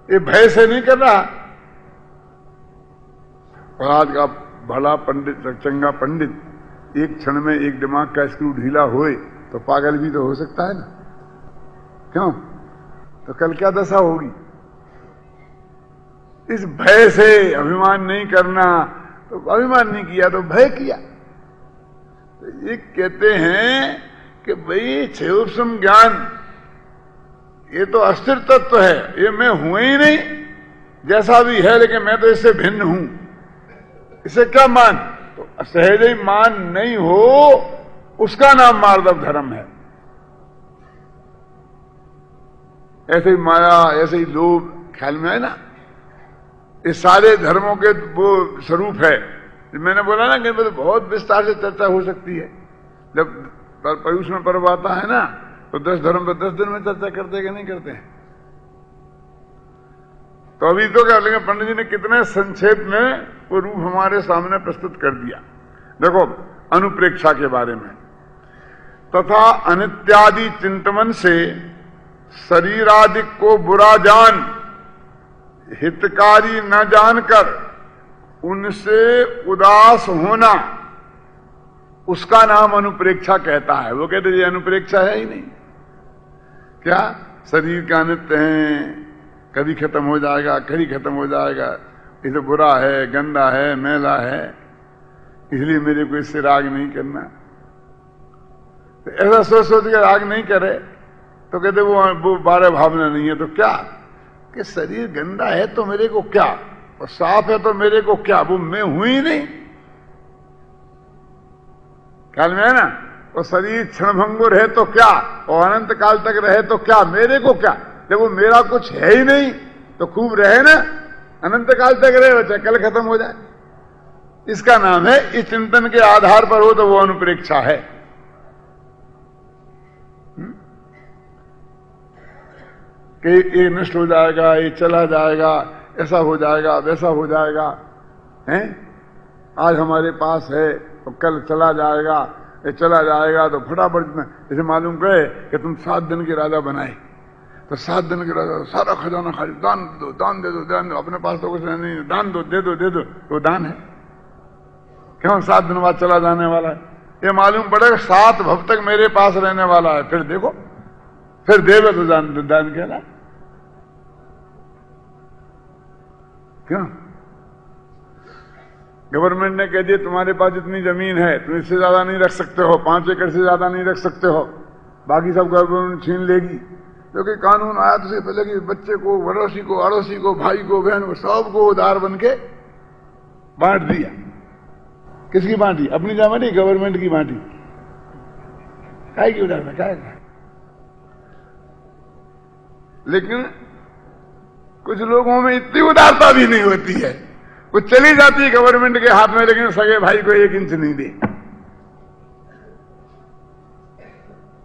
ये भय से नहीं कर रहा। और आज का भला पंडित, चंगा पंडित एक क्षण में एक दिमाग का स्क्रू ढीला होए तो पागल भी तो हो सकता है ना। क्यों? तो कल क्या दशा होगी? इस भय से अभिमान नहीं करना, तो अभिमान नहीं किया तो भय किया। तो ये कहते हैं कि भाई क्षेत्रम ज्ञान ये तो अस्थिर तत्व है, ये मैं हूं ही नहीं, जैसा भी है लेकिन मैं तो इससे भिन्न हूं, इसे क्या मान? तो सहज ही मान नहीं हो, उसका नाम मार्दव धर्म है। ऐसे ही माया, ऐसे ही लोभ ख्याल में है ना, ये सारे धर्मों के वो स्वरूप है। मैंने बोला ना कि तो बहुत विस्तार से चर्चा हो सकती है, जब पयुष में पर्व आता है ना तो 10 धर्म पर 10 दिन में चर्चा करते कि नहीं करते हैं। तो अभी तो क्या, लेकिन पंडित जी ने कितने संक्षेप में वो रूप हमारे सामने प्रस्तुत कर दिया। देखो अनुप्रेक्षा के बारे में, तथा अनित्यादि चिंतन से शरीरादि को बुरा जान हितकारी न जानकर उनसे उदास होना, उसका नाम अनुप्रेक्षा कहता है। वो कहते ये अनुप्रेक्षा है ही नहीं। क्या? शरीर का अनित्य है, कभी खत्म हो जाएगा, कभी खत्म हो जाएगा, ये तो बुरा है, गंदा है, मैला है, इसलिए मेरे को इससे राग नहीं करना। तो ऐसा सोच सोच के राग नहीं करे तो कहते वो 12 भावना नहीं है। तो क्या कि शरीर गंदा है तो मेरे को क्या, और साफ है तो मेरे को क्या, वो मैं हूं ही नहीं। ख्याल में है ना? और शरीर क्षणभंगुर है तो क्या, और अनंत काल तक रहे तो क्या, मेरे को क्या, जब वो मेरा कुछ है ही नहीं तो खूब रहे ना, अनंत काल तक रहे, चाहे कल खत्म हो जाए। इसका नाम है, इस चिंतन के आधार पर हो तो वो अनुप्रेक्षा है। कि ये नष्ट हो जाएगा, ये चला जाएगा, ऐसा हो जाएगा, वैसा हो जाएगा, हैं? आज हमारे पास है तो कल चला जाएगा, ये चला जाएगा तो फटाफट जैसे मालूम करे कि तुम 7 दिन के राजा बनाए तो 7 दिन के राजा सारा खजाना खाली दान दो, दान दे दो, दान दो, अपने पास तो कुछ नहीं, दान दो, दे दो, दे दो, वो दान है। क्यों? 7 दिन बाद चला जाने वाला है, ये मालूम पड़ेगा 7 भव तक मेरे पास रहने वाला है, फिर देखो, फिर देवे तो दान कहना। क्यों? गवर्नमेंट ने कह दिया तुम्हारे पास जितनी जमीन है तुम इससे ज्यादा नहीं रख सकते हो, 5 एकड़ से ज्यादा नहीं रख सकते हो, बाकी सब गवर्नमेंट छीन लेगी। क्योंकि कानून आया तो उससे पहले कि बच्चे को, पड़ोसी को, अड़ोसी को, भाई को, बहन को, सबको उधार बन के बांट दिया। किसकी बांटी? अपनी जमानी, गवर्नमेंट की बांटी। काय की उधार में काय? लेकिन कुछ लोगों में इतनी उदारता भी नहीं होती है, वो चली जाती है गवर्नमेंट के हाथ में, लेकिन सगे भाई को 1 इंच नहीं दे।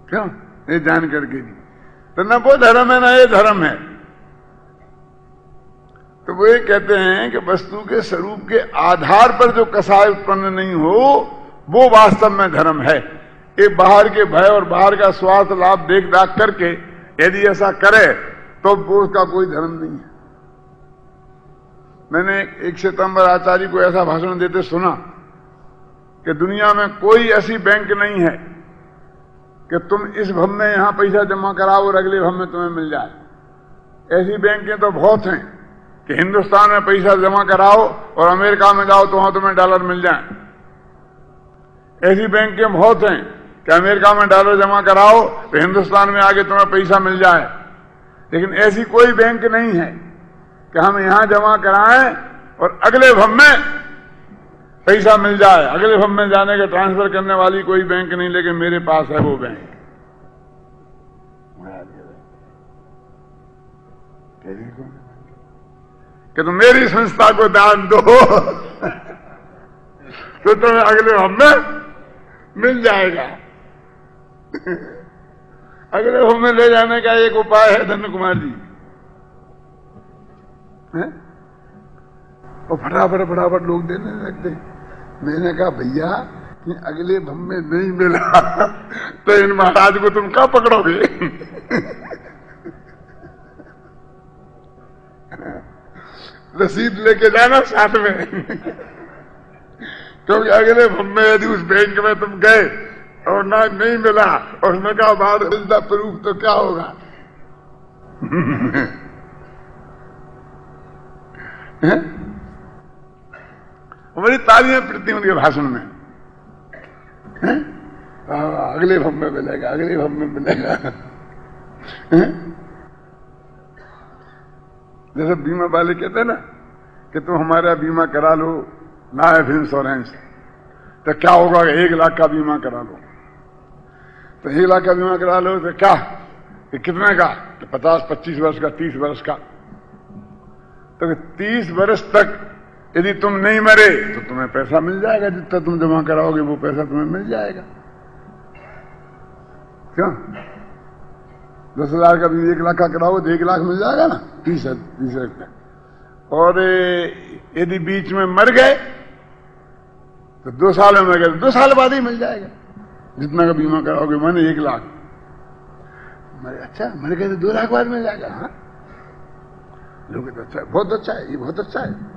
क्यों? ये जान करके भी तो न वो धर्म है, ना ये धर्म है। तो वो ये कहते हैं कि वस्तु के स्वरूप के आधार पर जो कसाय उत्पन्न नहीं हो वो वास्तव में धर्म है। ये बाहर के भय और बाहर का स्वार्थ लाभ देख दाख करके यदि ऐसा करे तो वो उसका कोई धर्म नहीं है। मैंने एक श्वेतांबर आचार्य को ऐसा भाषण देते सुना कि दुनिया में कोई ऐसी बैंक नहीं है कि तुम इस भव में यहां पैसा जमा कराओ और अगले भव में तुम्हें मिल जाए। ऐसी बैंकें तो बहुत हैं कि हिंदुस्तान में पैसा जमा कराओ और अमेरिका में जाओ तो वहां तुम्हें डॉलर मिल जाए। ऐसी बैंकें बहुत हैं कि अमेरिका में डॉलर जमा कराओ तो हिंदुस्तान में आके तुम्हें पैसा मिल जाए। लेकिन ऐसी कोई बैंक नहीं है कि हम यहां जमा कराएं और अगले भव में पैसा मिल जाए। अगले भव में जाने का ट्रांसफर करने वाली कोई बैंक नहीं, लेकिन मेरे पास है वो बैंक। कि तुम मेरी संस्था को दान दो तो तुम्हें अगले भव में मिल जाएगा। अगले भव में ले जाने का एक उपाय है धन्य कुमार जी, है? और फटाफट लोग देने लगते। मैंने कहा भैया कि अगले भव में नहीं मिला तो इन महाराज को तुम क्या पकड़ोगे? रसीद लेके जाना साथ में, क्योंकि अगले भव में यदि उस बैंक में तुम गए और ना नहीं मिला और उसने कहा बाद मिलता प्रूफ तो क्या होगा? बड़ी तालियां पड़ती उनके भाषण में, अगले भव में मिलेगा, अगले भव में मिलेगा। जैसे बीमा वाले कहते हैं ना कि तुम हमारा बीमा करा लो, लाइफ इंश्योरेंस, तो क्या होगा? 1 लाख का बीमा करा लो। तो 1 लाख का बीमा करा लो तो क्या, कि कितने का? तो 50, 25 वर्ष का, 30 वर्ष का। तो 30 वर्ष तक यदि तुम नहीं मरे तो तुम्हें पैसा मिल जाएगा, जितना तुम जमा कराओगे वो पैसा तुम्हें मिल जाएगा। क्यों? 10,000 का भी 1 लाख का कराओ तो 1 लाख मिल जाएगा ना, 30 तक। और यदि बीच में मर गए तो 2 साल में मर गए तो 2 साल बाद ही मिल जाएगा जितना का बीमा कराओगे। मैंने 1 लाख अच्छा मर गए तो 2 लाख बाद मिल जाएगा। हाँ, लोग तो अच्छा है, बहुत अच्छा है, ये बहुत अच्छा है।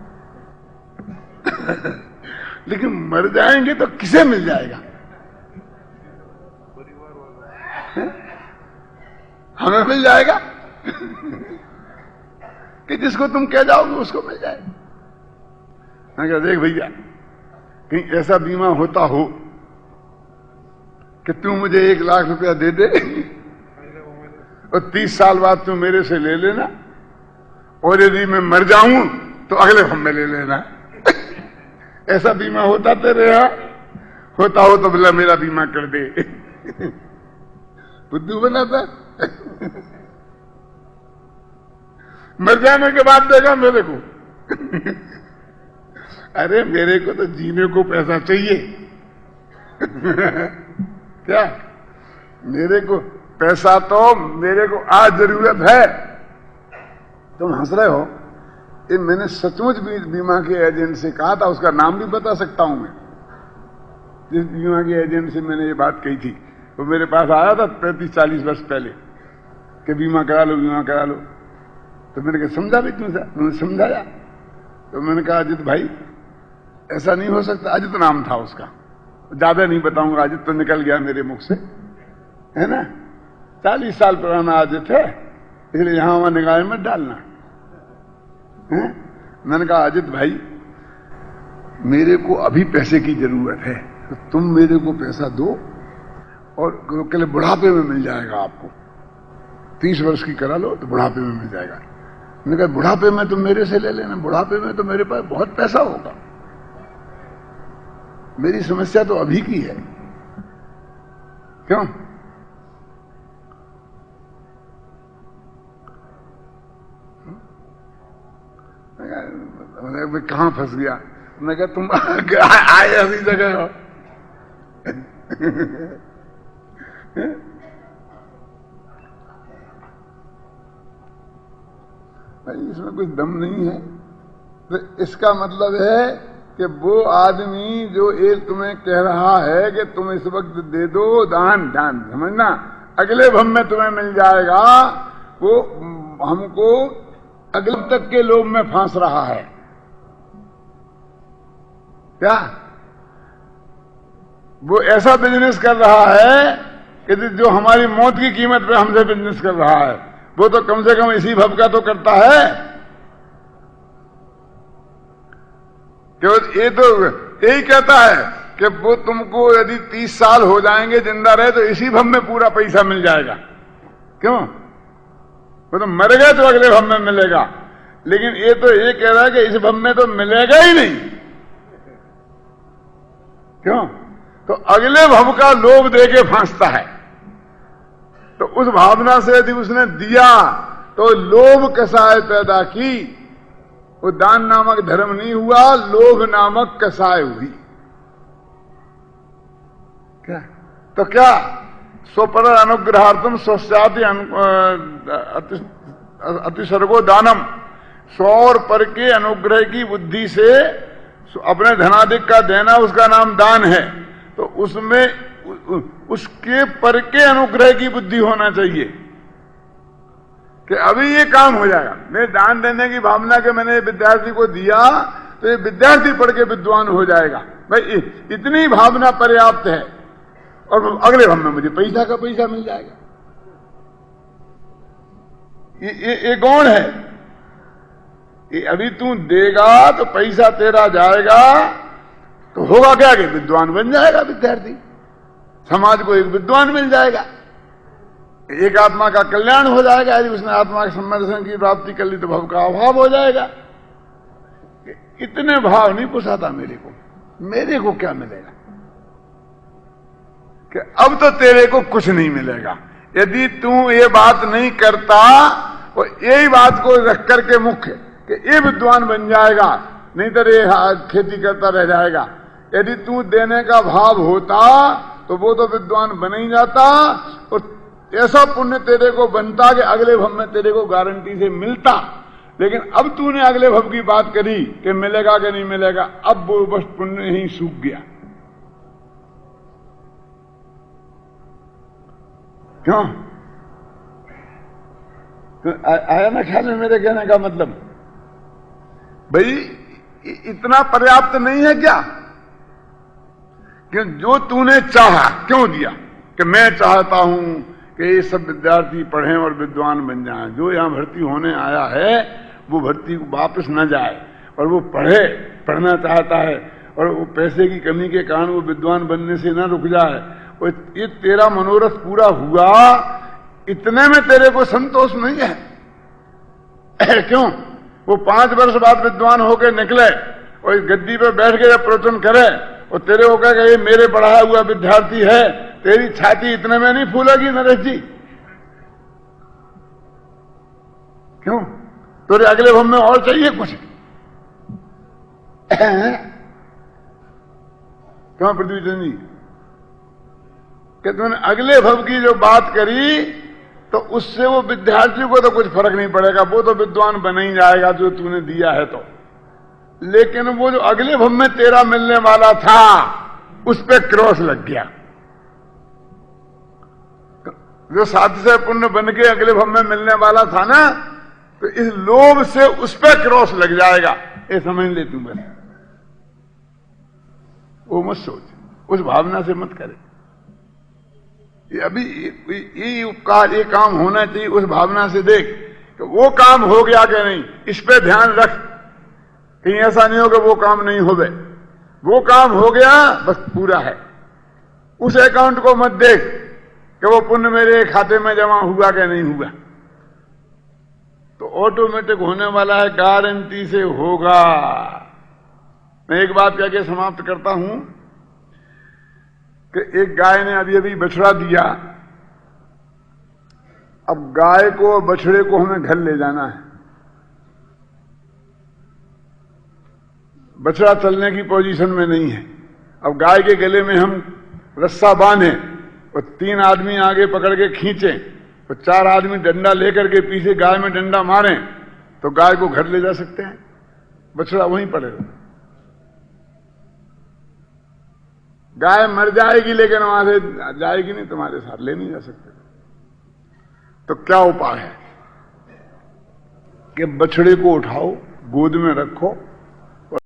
लेकिन मर जाएंगे तो किसे मिल जाएगा? हमें मिल जाएगा कि जिसको तुम कह जाओगे उसको मिल जाएगा। मैं कहा देख भैया, कहीं ऐसा बीमा होता हो कि तू मुझे 1 लाख रुपया दे दे और 30 साल बाद तू मेरे से ले लेना, और यदि मैं मर जाऊं तो अगले भव में ले लेना। ऐसा बीमा होता तेरे यहां? होता हो तो बोला मेरा बीमा कर दे। बुद्धू बनाता मर जाने के बाद देगा मेरे को। अरे मेरे को तो जीने को पैसा चाहिए। क्या? मेरे को पैसा तो मेरे को आज जरूरत है। तुम हंस रहे हो, ये मैंने सचमुच बीमा के एजेंट से कहा था, उसका नाम भी बता सकता हूं मैं। जिस बीमा के एजेंट से मैंने ये बात कही थी वो मेरे पास आया था 35-40 वर्ष पहले कि बीमा करा लो, बीमा करा लो। तो मैंने कहा समझा भी तुमसे? उन्होंने समझाया। तो मैंने कहा अजित भाई ऐसा नहीं हो सकता। अजित नाम था उसका, ज्यादा नहीं बताऊंगा, अजित तो निकल गया मेरे मुख से, है ना। 40 साल पुराना अजित है, इसलिए यहां वहां निगाह मत डालना है? मैंने कहा अजित भाई मेरे को अभी पैसे की जरूरत है, तो तुम मेरे को पैसा दो और कल बुढ़ापे में मिल जाएगा आपको। 30 वर्ष की करा लो तो बुढ़ापे में मिल जाएगा। मैंने कहा बुढ़ापे में तुम मेरे से ले लेना, बुढ़ापे में तो मेरे पास बहुत पैसा होगा। मेरी समस्या तो अभी की है। क्यों? मैं कहां फंस गया? मैं कहा तुम आए ऐसी जगह हो। भाई इसमें कुछ दम नहीं है। तो इसका मतलब है कि वो आदमी जो ये तुम्हें कह रहा है कि तुम इस वक्त दे दो दान, दान समझना अगले भव में तुम्हें मिल जाएगा, वो हमको अगले तक के लोभ में फांस रहा है। क्या? वो ऐसा बिजनेस कर रहा है कि जो हमारी मौत की कीमत पे हमसे बिजनेस कर रहा है वो तो कम से कम इसी भव का तो करता है। केवल ये तो यही कहता है कि वो तुमको यदि 30 साल हो जाएंगे जिंदा रहे तो इसी भव में पूरा पैसा मिल जाएगा। क्यों? वो तो मर गए तो अगले भव में मिलेगा, लेकिन ये तो ये कह रहा है कि इस भव में तो मिलेगा ही नहीं। क्यों? तो अगले भव का लोभ दे के फांसता है। तो उस भावना से यदि उसने दिया तो लोभ कसाय पैदा की। वो दान नामक धर्म नहीं हुआ, लोभ नामक कसाय हुई। क्या? तो क्या स्वपर अनुग्रहार्थम स्वस्याति अतिसर्गो दानम, स्व और पर के अनुग्रह की बुद्धि से अपने धनाधिक का देना उसका नाम दान है। तो उसमें उसके पर के अनुग्रह की बुद्धि होना चाहिए कि अभी ये काम हो जाएगा। मैं दान देने की भावना के मैंने विद्यार्थी को दिया तो ये विद्यार्थी पढ़ के विद्वान हो जाएगा। भाई इतनी भावना पर्याप्त है और अगले भव में मुझे पैसा का पैसा मिल जाएगा। ये गौण है। ये अभी तू देगा तो पैसा तेरा जाएगा तो होगा क्या कि विद्वान बन जाएगा विद्यार्थी, समाज को एक विद्वान मिल जाएगा, एक आत्मा का कल्याण हो जाएगा। यदि उसने आत्मा के सम्यदर्शन की प्राप्ति कर ली तो भव का अभाव हो जाएगा। इतने भाव नहीं पुसाता मेरे को क्या मिलेगा कि अब तो तेरे को कुछ नहीं मिलेगा। यदि तू ये बात नहीं करता और यही बात को रख करके मुख्य कि ये विद्वान बन जाएगा, नहीं तो ये खेती करता रह जाएगा। यदि तू देने का भाव होता तो वो तो विद्वान बन ही जाता और ऐसा पुण्य तेरे को बनता कि अगले भव में तेरे को गारंटी से मिलता। लेकिन अब तूने अगले भव की बात करी कि मिलेगा कि नहीं मिलेगा, अब वो बस पुण्य ही सूख गया। क्यों? तो आया ना ख्याल में मेरे कहने का मतलब? भाई इतना पर्याप्त नहीं है क्या कि जो तूने चाहा क्यों दिया? कि मैं चाहता हूं कि ये सब विद्यार्थी पढ़ें और विद्वान बन जाएं। जो यहां भर्ती होने आया है वो भर्ती वापस न जाए और वो पढ़ना चाहता है और वो पैसे की कमी के कारण वो विद्वान बनने से न रुक जाए। और ये तेरा मनोरथ पूरा हुआ, इतने में तेरे को संतोष नहीं है। क्यों? वो 5 वर्ष बाद विद्वान होकर निकले और इस गद्दी पर बैठ के जब प्रवचन करे और तेरे को कहेगा ये मेरे पढ़ाया हुआ विद्यार्थी है, तेरी छाती इतने में नहीं फूलेगी नरेश जी? क्यों? तो अगले भव में और चाहिए कुछ? क्यों पृथ्वी चंद जी कि तुमने अगले भव की जो बात करी तो उससे वो विद्यार्थी को तो कुछ फर्क नहीं पड़ेगा, वो तो विद्वान बन ही जाएगा जो तूने दिया है तो। लेकिन वो जो अगले भव में तेरा मिलने वाला था उस पे क्रॉस लग गया। जो साध्य से पुण्य बन के अगले भव में मिलने वाला था ना, तो इस लोभ से उस पे क्रॉस लग जाएगा। ये समझ ले तू बस, वो मत सोच, उस भावना से मत करे। ये अभी ये उपकार, ये काम होना चाहिए, उस भावना से देख कि वो काम हो गया कि नहीं, इस पे ध्यान रख। कहीं ऐसा नहीं हो कि वो काम नहीं हो गए। वो काम हो गया बस पूरा है। उस अकाउंट को मत देख कि वो पुण्य मेरे खाते में जमा हुआ कि नहीं हुआ। तो ऑटोमेटिक होने वाला है, गारंटी से होगा। मैं एक बात कह के समाप्त करता हूं कि एक गाय ने अभी अभी बछड़ा दिया। अब गाय को और बछड़े को हमें घर ले जाना है। बछड़ा चलने की पोजीशन में नहीं है। अब गाय के गले में हम रस्सा बांधे और 3 आदमी आगे पकड़ के खींचे और 4 आदमी डंडा लेकर के पीछे गाय में डंडा मारें तो गाय को घर ले जा सकते हैं, बछड़ा वहीं पड़ेगा। गाय मर जाएगी लेकिन वहां से जाएगी नहीं, तुम्हारे साथ ले नहीं जा सकते। तो क्या उपाय है कि बछड़े को उठाओ, गोद में रखो